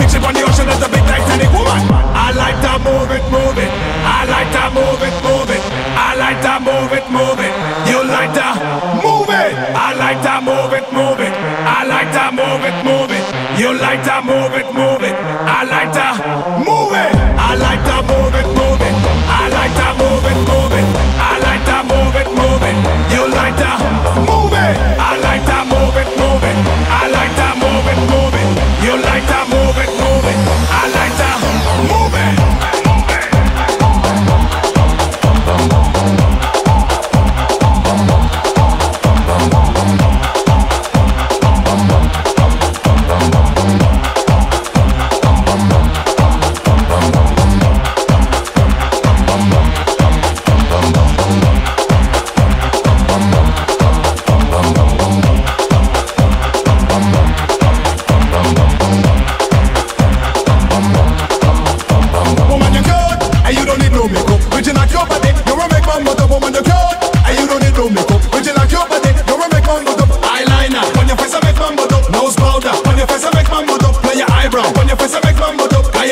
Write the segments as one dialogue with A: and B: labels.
A: big ship on the ocean, that's a big Titanic woman. I like to move it, move it. I like to move it, move it. I like to move it, move it. You like to move it. I like to move it, move it. I like to move it, move it. You like to move it, move it. I like to move it. I like to move it, move it. I like to move it, move it. I like to move it, move it. You like to move it. I like to move it, move it. I like to move it, move it. You like to move it, move it. I like to move it.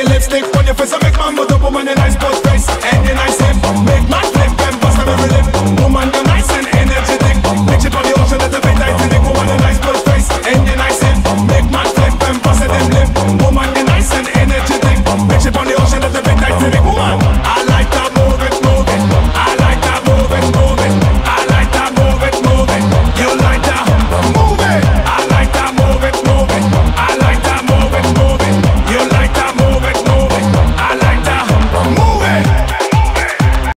B: Lipstick on your face, I make my mother woman a nice butt.